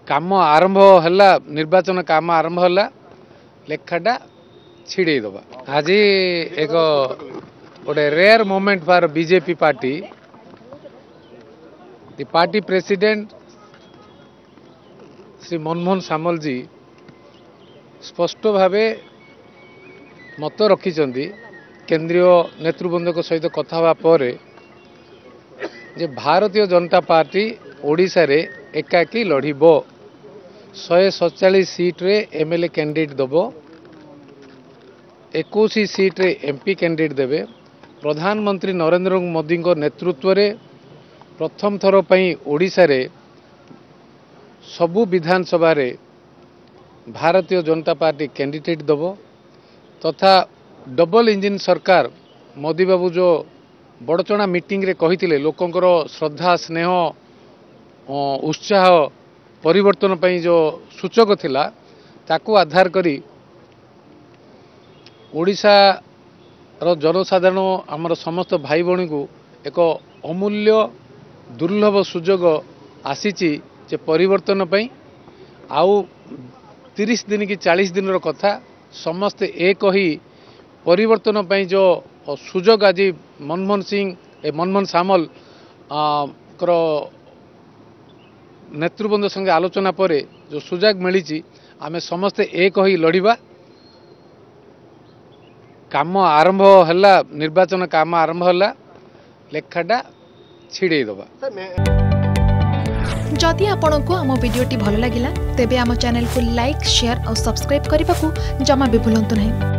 काम आरंभ है निर्वाचन काम आरंभ है लेखाटा छिड़े दबा आज एक गोटे rare moment for BJP party the party president Shri Manmohan Samal ji स्पष्ट भावे मत रखिंट केंद्रीय नेतृवृंद सहित कथा हवा पर जे भारतीय जनता पार्टी ओडिशा रे एकाकी लड़ब 147 सीट रे एमएलए कैंडिडेट दब 21 सीट रे एमपी कैंडिडेट देवे प्रधानमंत्री नरेंद्र मोदी नेतृत्व रे प्रथम थर पई ओडिशा रे सबु विधानसभा रे भारतीय जनता पार्टी कैंडिडेट दब तथा डबल इंजिन सरकार मोदी बाबू जो बड़चणा मीटिंग रे कहिथिले लोकंकर श्रद्धा स्नेह उत्साह परिवर्तन पई जो सूचक थिला ताकू आधार करी ओडिशा रो जनसाधारण आमर समस्त भाई भणी को एक अमूल्य दुर्लभ सुजोग आसीची जे परिवर्तन पई आउ 30 दिन कि 40 दिन रो कथा समस्त एक ही परिवर्तन पई जो सुजोग आज मनमोहन सामल नेतृवृंद संगे आलोचना पर जो सुजोग मिली आम समस्ते एक ही लड़िबा काम आरंभ है निर्वाचन काम आरंभ है लेखाटा छिड़े दबा। जदि आपंक आम भिडी भल लगा तेब आम चैनल को लाइक शेयर और सब्सक्राइब करने को जमा भी भूलु नहीं।